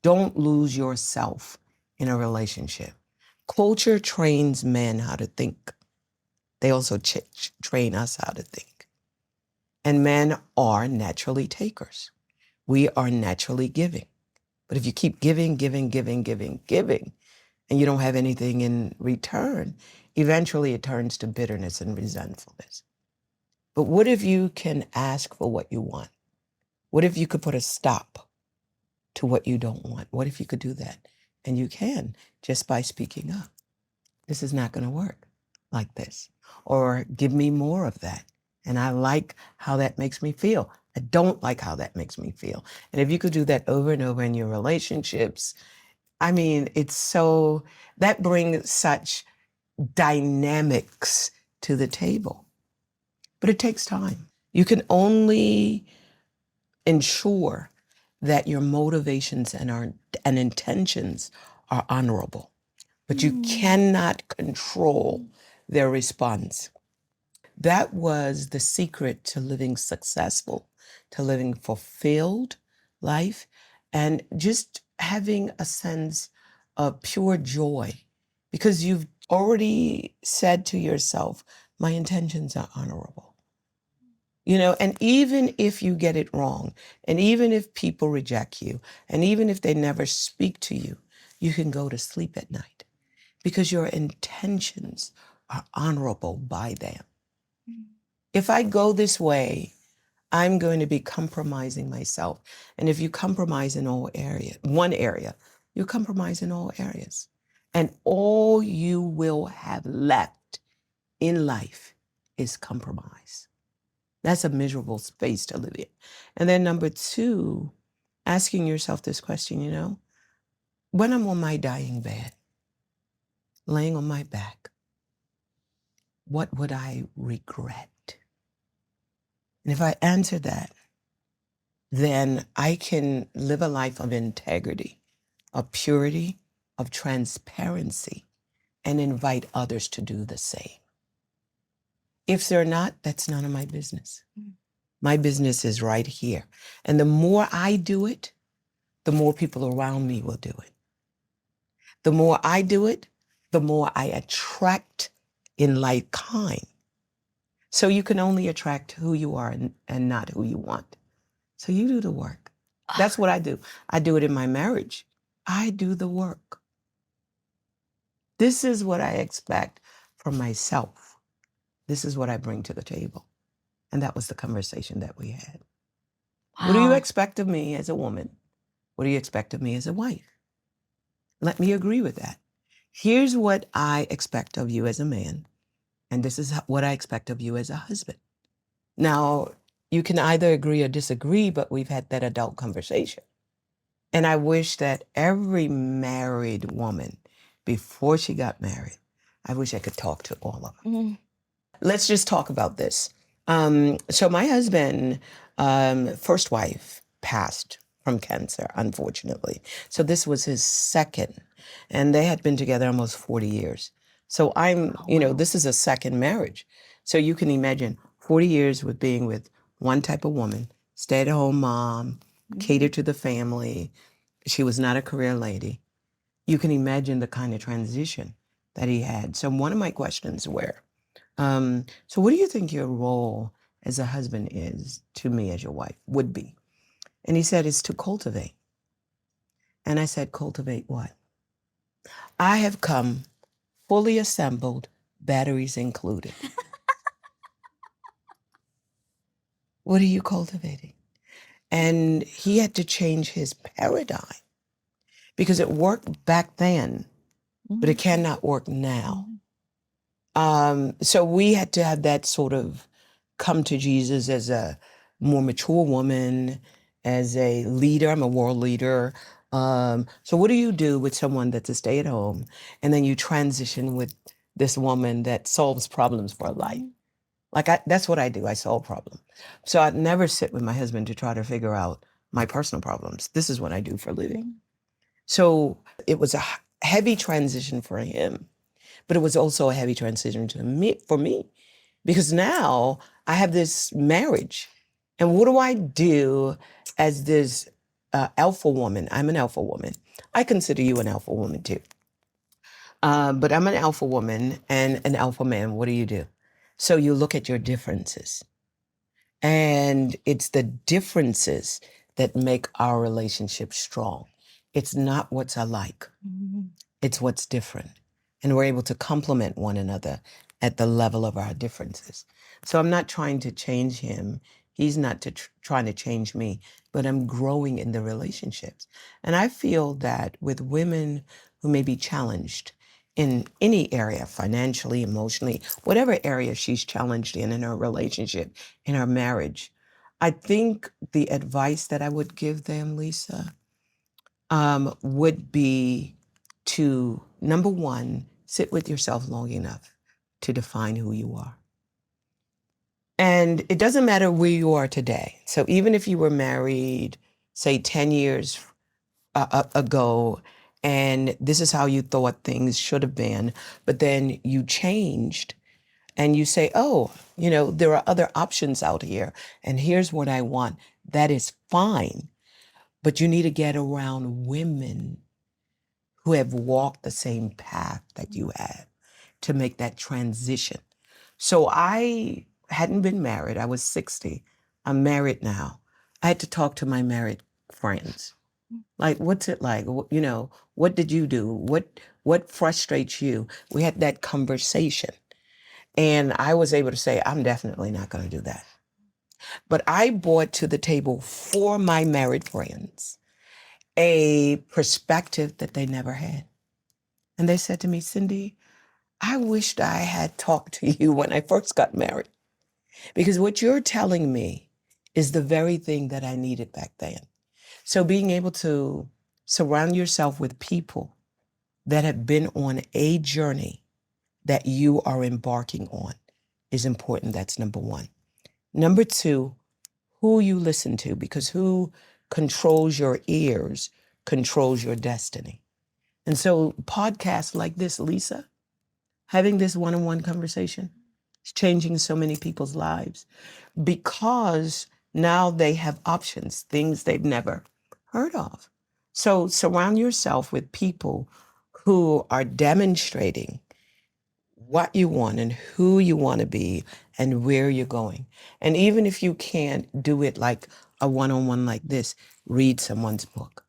Don't lose yourself in a relationship. Culture trains men how to think. They also train us how to think. And men are naturally takers. We are naturally giving. But if you keep giving, and you don't have anything in return, eventually it turns to bitterness and resentfulness. But what if you can ask for what you want? What if you could put a stop to what you don't want? What if you could do that? And you can, just by speaking up. This is not going to work like this. Or give me more of that. And I like how that makes me feel. I don't like how that makes me feel. And if you could do that over and over in your relationships, I mean, that brings such dynamics to the table. But it takes time. You can only ensure that your motivations and intentions are honorable, but you cannot control their response. That was the secret to living successful, to living fulfilled life, and just having a sense of pure joy, because you've already said to yourself, my intentions are honorable. And even if you get it wrong, and even if people reject you, and even if they never speak to you, you can go to sleep at night because your intentions are honorable by them. If I go this way, I'm going to be compromising myself. And if you compromise in one area, you compromise in all areas. And all you will have left in life is compromise. That's a miserable space to live in. And then number 2, asking yourself this question, when I'm on my dying bed, laying on my back, what would I regret? And if I answer that, then I can live a life of integrity, of purity, of transparency, and invite others to do the same. If they're not, that's none of my business. My business is right here. And the more I do it, the more people around me will do it. The more I do it, the more I attract in like kind. So you can only attract who you are and not who you want. So you do the work. That's what I do. I do it in my marriage. I do the work. This is what I expect from myself. This is what I bring to the table. And that was the conversation that we had. Wow. What do you expect of me as a woman? What do you expect of me as a wife? Let me agree with that. Here's what I expect of you as a man, and this is what I expect of you as a husband. Now, you can either agree or disagree, but we've had that adult conversation. And I wish that every married woman, before she got married, I wish I could talk to all of them. Mm-hmm. Let's just talk about this. So my husband, first wife, passed from cancer, unfortunately. So this was his second, and they had been together almost 40 years. So this is a second marriage. So you can imagine 40 years with being with one type of woman, stay-at-home mom, cater to the family. She was not a career lady. You can imagine the kind of transition that he had. So one of my questions were, so what do you think your role as a husband is to me as your wife, would be? And he said, it's to cultivate. And I said, cultivate what? I have come fully assembled, batteries included. What are you cultivating? And he had to change his paradigm because it worked back then, but it cannot work now. So we had to have that sort of come to Jesus as a more mature woman, as a leader. I'm a world leader. So what do you do with someone that's a stay-at-home, and then you transition with this woman that solves problems for life? That's what I do. I solve problems. So I'd never sit with my husband to try to figure out my personal problems. This is what I do for a living. So it was a heavy transition for him, but it was also a heavy transition for me, because now I have this marriage. And what do I do as this alpha woman. I'm an alpha woman. I consider you an alpha woman too. But I'm an alpha woman and an alpha man. What do? So you look at your differences. And it's the differences that make our relationship strong. It's not what's alike. It's what's different. And we're able to complement one another at the level of our differences. So I'm not trying to change him. He's not trying to change me, but I'm growing in the relationships. And I feel that with women who may be challenged in any area, financially, emotionally, whatever area she's challenged in her relationship, in her marriage, I think the advice that I would give them, Lisa, would be to, number one, sit with yourself long enough to define who you are. And it doesn't matter where you are today. So even if you were married, say 10 years ago, and this is how you thought things should have been, but then you changed and you say, oh, there are other options out here, and here's what I want. That is fine. But you need to get around women who have walked the same path that you have to make that transition. So I hadn't been married. I was 60. I'm married now. I had to talk to my married friends. Like, what's it like? What did you do? What frustrates you? We had that conversation. And I was able to say, I'm definitely not going to do that. But I brought to the table for my married friends a perspective that they never had. And they said to me, Cindy, I wished I had talked to you when I first got married, because what you're telling me is the very thing that I needed back then. So being able to surround yourself with people that have been on a journey that you are embarking on is important. That's number one. Number two, who you listen to, because who controls your ears controls your destiny. And so podcasts like this, Lisa, having this one-on-one conversation is changing so many people's lives, because now they have options, things they've never heard of. So surround yourself with people who are demonstrating what you want and who you want to be and where you're going. And even if you can't do it like a one-on-one like this, read someone's book.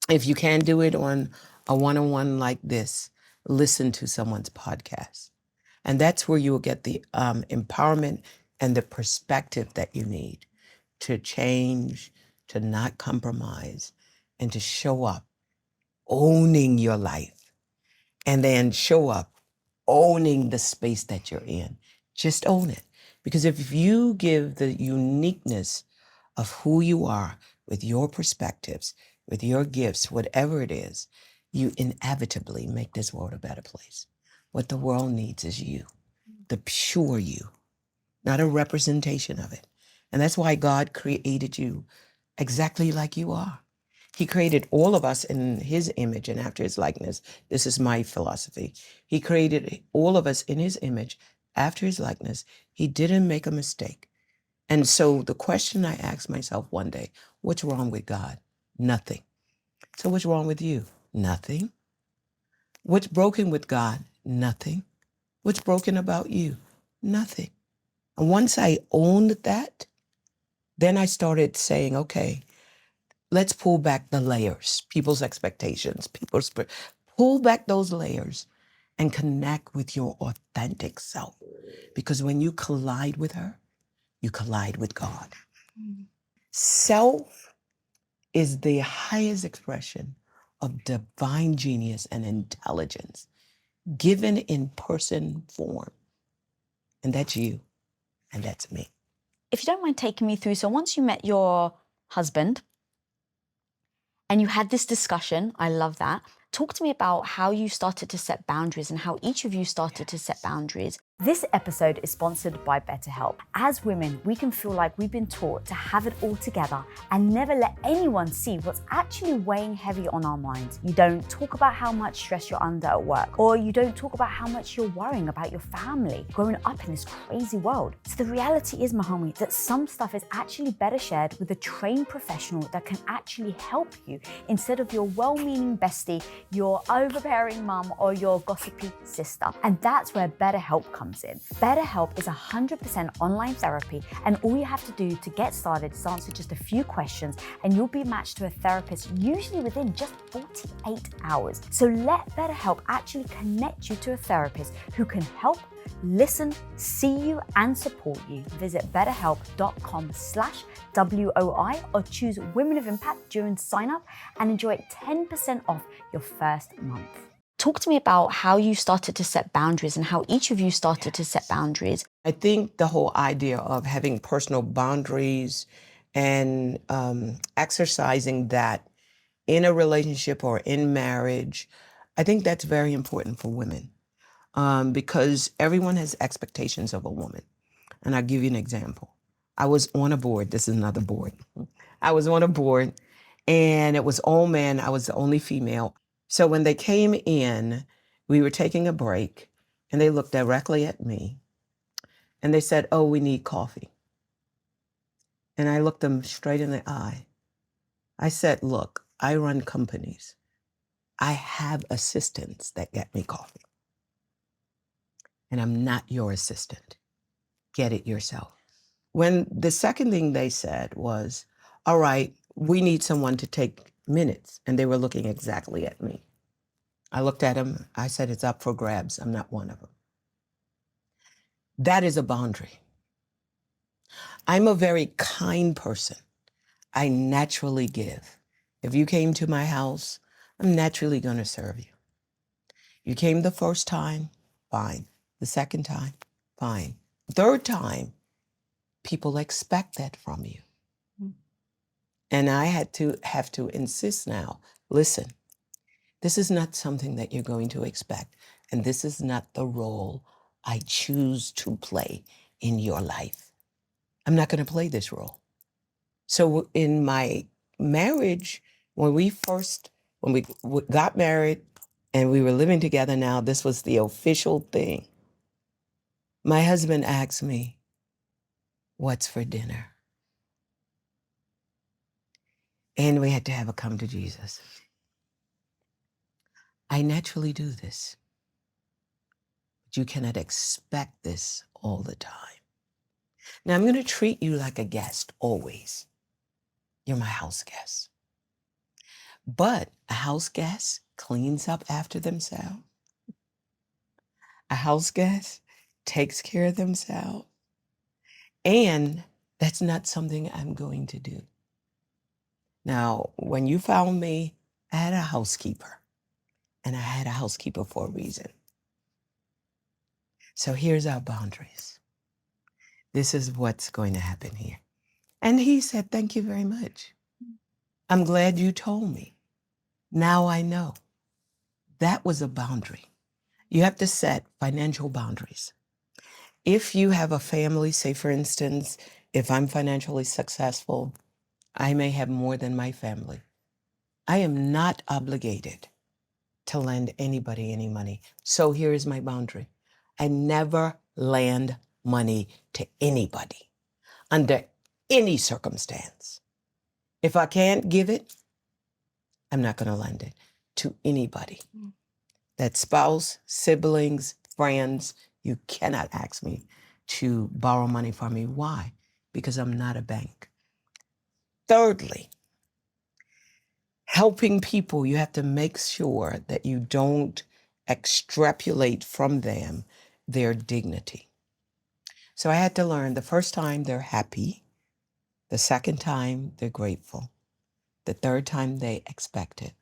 If you can't do it on a one-on-one like this, listen to someone's podcast. And that's where you will get the empowerment and the perspective that you need to change, to not compromise, and to show up owning your life, and then show up owning the space that you're in. Just own it. Because if you give the uniqueness of who you are with your perspectives, with your gifts, whatever it is, you inevitably make this world a better place. What the world needs is you, the pure you, not a representation of it. And that's why God created you exactly like you are. He created all of us in his image and after his likeness. This is my philosophy. He created all of us in his image after his likeness. He didn't make a mistake. And so the question I asked myself one day, what's wrong with God? Nothing. So what's wrong with you? Nothing. What's broken with God? Nothing. What's broken about you? Nothing. And once I owned that, then I started saying, okay, let's pull back the layers, people's expectations, pull back those layers and connect with your authentic self. Because when you collide with her, you collide with God. Self is the highest expression of divine genius and intelligence given in person form. And that's you, and that's me. If you don't mind taking me through, so once you met your husband and you had this discussion, I love that. Talk to me about how you started to set boundaries and how each of you started to set boundaries. This episode is sponsored by BetterHelp. As women, we can feel like we've been taught to have it all together and never let anyone see what's actually weighing heavy on our minds. You don't talk about how much stress you're under at work, or you don't talk about how much you're worrying about your family growing up in this crazy world. So the reality is, my homie, that some stuff is actually better shared with a trained professional that can actually help you instead of your well-meaning bestie, your overbearing mum, or your gossipy sister. And that's where BetterHelp comes in. BetterHelp is 100% online therapy, and all you have to do to get started is answer just a few questions, and you'll be matched to a therapist usually within just 48 hours. So let BetterHelp actually connect you to a therapist who can help, listen, see you, and support you. Visit betterhelp.com/WOI or choose Women of Impact during sign up and enjoy 10% off your first month. Talk to me about how you started to set boundaries and how each of you started to set boundaries. I think the whole idea of having personal boundaries and exercising that in a relationship or in marriage, I think that's very important for women because everyone has expectations of a woman. And I'll give you an example. I was on a board. This is another board. I was on a board and it was all men. I was the only female. So when they came in, we were taking a break and they looked directly at me and they said, "Oh, we need coffee." And I looked them straight in the eye. I said, "Look, I run companies. I have assistants that get me coffee. And I'm not your assistant. Get it yourself." When the second thing they said was, "All right, we need someone to take minutes." And they were looking exactly at me. I looked at them. I said, "It's up for grabs. I'm not one of them." That is a boundary. I'm a very kind person. I naturally give. If you came to my house, I'm naturally going to serve you. You came the first time, fine. The second time, fine. Third time, people expect that from you. And I have to insist now, listen, this is not something that you're going to expect. And this is not the role I choose to play in your life. I'm not going to play this role. So in my marriage, when we got married and we were living together now, this was the official thing. My husband asked me, "What's for dinner?" And we had to have a come to Jesus. I naturally do this, but you cannot expect this all the time. Now, I'm going to treat you like a guest always. You're my house guest. But a house guest cleans up after themselves. A house guest takes care of themselves. And that's not something I'm going to do. Now, when you found me, I had a housekeeper. And I had a housekeeper for a reason. So here's our boundaries. This is what's going to happen here. And he said, "Thank you very much. I'm glad you told me. Now I know." That was a boundary. You have to set financial boundaries. If you have a family, say for instance, if I'm financially successful, I may have more than my family. I am not obligated to lend anybody any money. So here is my boundary. I never lend money to anybody under any circumstance. If I can't give it, I'm not going to lend it to anybody. That's spouse, siblings, friends. You cannot ask me to borrow money from me. Why? Because I'm not a bank. Thirdly, helping people, you have to make sure that you don't extrapolate from them their dignity. So I had to learn the first time they're happy, the second time they're grateful, the third time they expect it,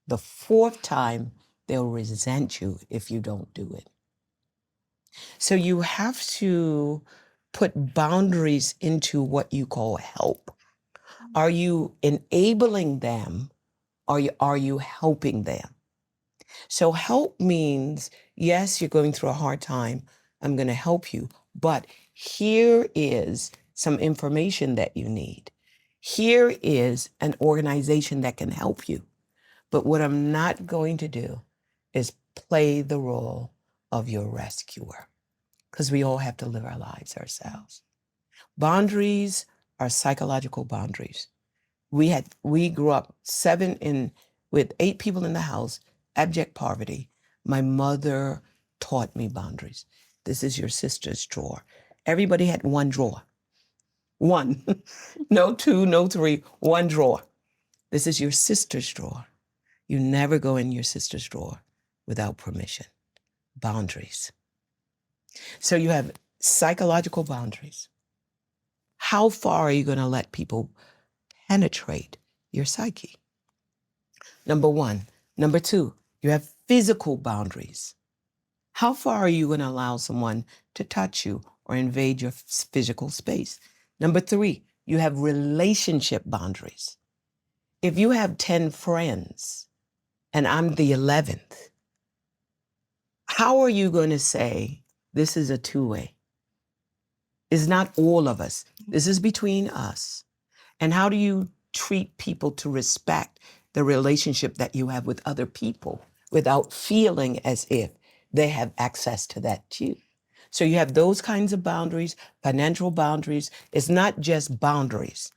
the fourth time they'll resent you if you don't do it. So you have to put boundaries into what you call help. Are you enabling them? Or are you helping them? So help means, yes, you're going through a hard time. I'm going to help you. But here is some information that you need. Here is an organization that can help you. But what I'm not going to do is play the role of your rescuer, because we all have to live our lives ourselves. Boundaries are psychological boundaries. We grew up with 8 people in the house, abject poverty. My mother taught me boundaries. This is your sister's drawer. Everybody had one drawer. One. No 2, no 3, one drawer. This is your sister's drawer. You never go in your sister's drawer without permission. Boundaries. So you have psychological boundaries. How far are you going to let people penetrate your psyche? Number 1. Number 2, you have physical boundaries. How far are you going to allow someone to touch you or invade your physical space? Number 3, you have relationship boundaries. If you have 10 friends and I'm the 11th, how are you going to say this is a two-way? It's not all of us. This is between us. And how do you treat people to respect the relationship that you have with other people without feeling as if they have access to that too? So you have those kinds of boundaries, financial boundaries. It's not just boundaries.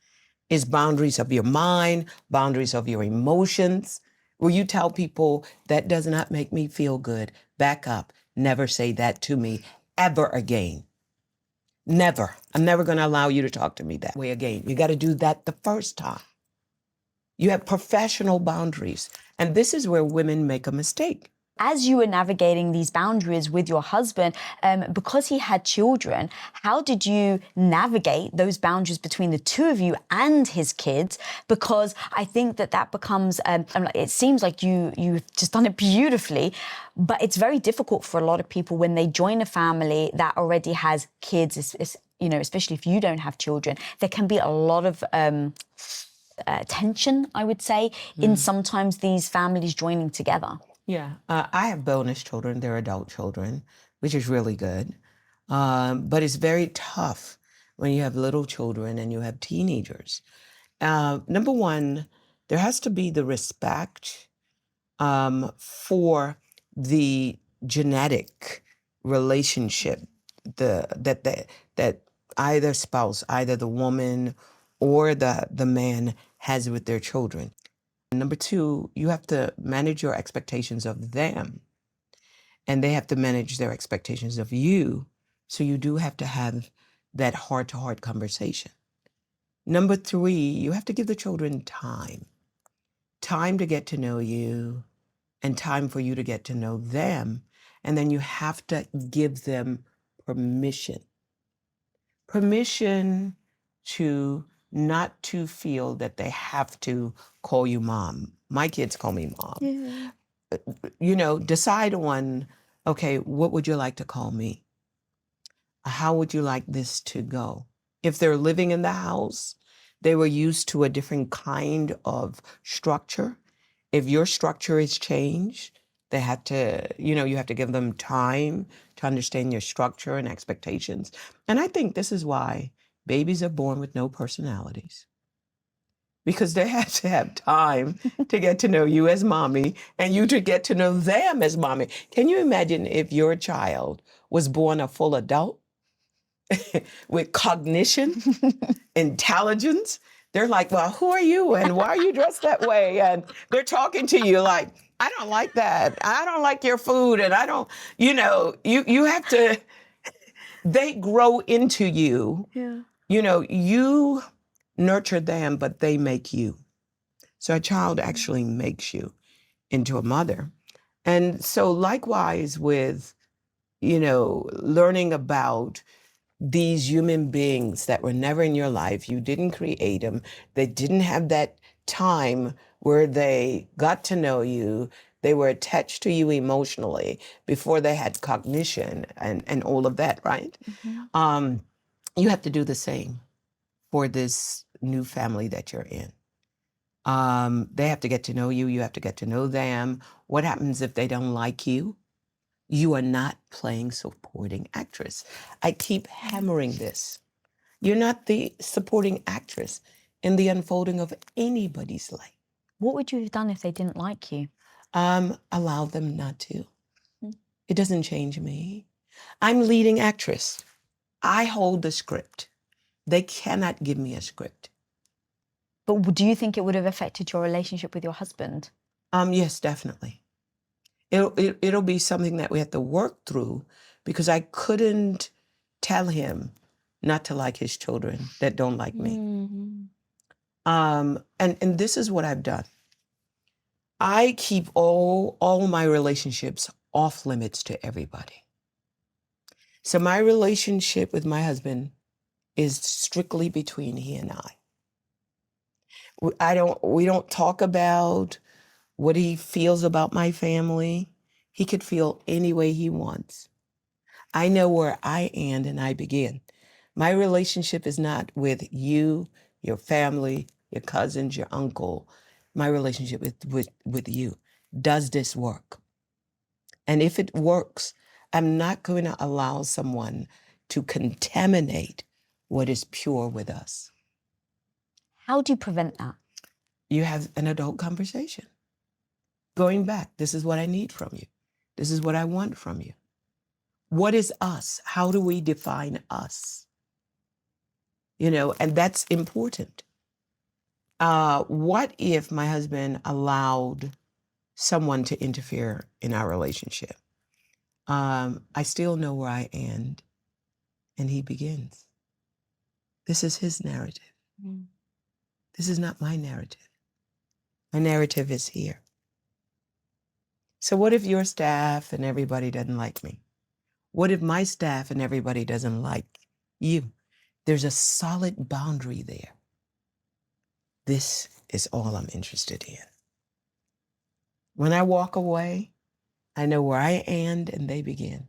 It's boundaries of your mind, boundaries of your emotions, where you tell people that does not make me feel good. Back up. Never say that to me ever again. Never. I'm never going to allow you to talk to me that way again. You got to do that the first time. You have professional boundaries. And this is where women make a mistake. As you were navigating these boundaries with your husband, because he had children, how did you navigate those boundaries between the two of you and his kids? Because I think that becomes, it seems like you've just done it beautifully, but it's very difficult for a lot of people when they join a family that already has kids, especially if you don't have children. There can be a lot of tension, I would say, in sometimes these families joining together. Yeah, I have bonus children. They're adult children, which is really good. But it's very tough when you have little children and you have teenagers. Number 1, there has to be the respect for the genetic relationship that either spouse, either the woman or the man has with their children. Number 2, you have to manage your expectations of them, and they have to manage their expectations of you. So you do have to have that heart-to-heart conversation. Number 3, you have to give the children time to get to know you and time for you to get to know them. And then you have to give them permission to not to feel that they have to call you mom. My kids call me mom. Yeah. Decide on, okay, what would you like to call me? How would you like this to go? If they're living in the house, they were used to a different kind of structure. If your structure is changed, they have to, you have to give them time to understand your structure and expectations. And I think this is why babies are born with no personalities, because they have to have time to get to know you as mommy and you to get to know them as mommy. Can you imagine if your child was born a full adult with cognition, intelligence? They're like, well, who are you and why are you dressed that way? And they're talking to you like, I don't like that. I don't like your food. And I don't, you have to, they grow into you. Yeah. You nurture them, but they make you. So a child actually makes you into a mother. And so likewise with, learning about these human beings that were never in your life, you didn't create them, they didn't have that time where they got to know you, they were attached to you emotionally before they had cognition and all of that, right? Mm-hmm. You have to do the same for this new family that you're in. They have to get to know you. You have to get to know them. What happens if they don't like you? You are not playing supporting actress. I keep hammering this. You're not the supporting actress in the unfolding of anybody's life. What would you have done if they didn't like you? Allow them not to. It doesn't change me. I'm leading actress. I hold the script. They cannot give me a script. But do you think it would have affected your relationship with your husband? Yes, definitely. It'll be something that we have to work through, because I couldn't tell him not to like his children that don't like me. And this is what I've done. I keep all my relationships off limits to everybody. So my relationship with my husband is strictly between he and I. We don't talk about what he feels about my family. He could feel any way he wants. I know where I end and I begin. My relationship is not with you, your family, your cousins, your uncle. My relationship is with you. Does this work? And if it works, I'm not going to allow someone to contaminate what is pure with us. How do you prevent that? You have an adult conversation. Going back, this is what I need from you. This is what I want from you. What is us? How do we define us? And that's important. What if my husband allowed someone to interfere in our relationship? I still know where I end and he begins. This is his narrative. This is not my narrative. My narrative is here. So what if your staff and everybody doesn't like me? What if my staff and everybody doesn't like you? There's a solid boundary there. This is all I'm interested in. When I walk away, I know where I end and they begin.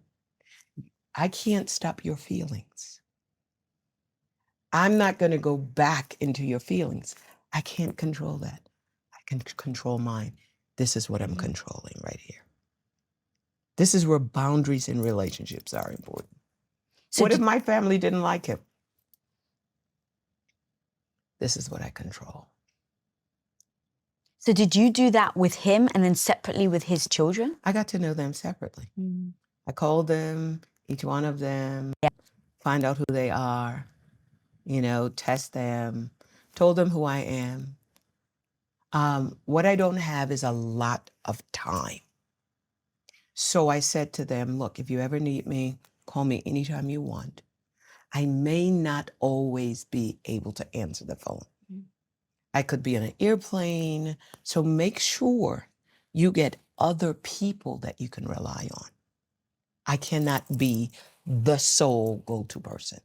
I can't stop your feelings. I'm not going to go back into your feelings. I can't control that. I can control mine. This is what I'm controlling right here. This is where boundaries in relationships are important. So what if my family didn't like him? This is what I control. So did you do that with him and then separately with his children? I got to know them separately. I called them, each one of them, find out who they are, test them, told them who I am. What I don't have is a lot of time. So I said to them, look, if you ever need me, call me anytime you want. I may not always be able to answer the phone. I could be on an airplane. So make sure you get other people that you can rely on. I cannot be the sole go-to person.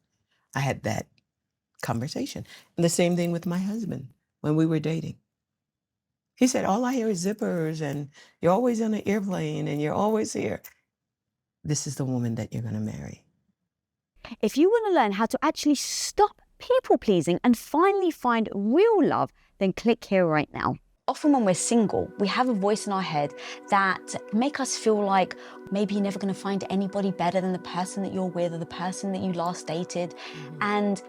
I had that conversation. And the same thing with my husband when we were dating. He said, all I hear is zippers and you're always on an airplane and you're always here. This is the woman that you're going to marry. If you want to learn how to actually stop people pleasing and finally find real love, then click here right now. Often when we're single, we have a voice in our head that make us feel like maybe you're never going to find anybody better than the person that you're with or the person that you last dated. And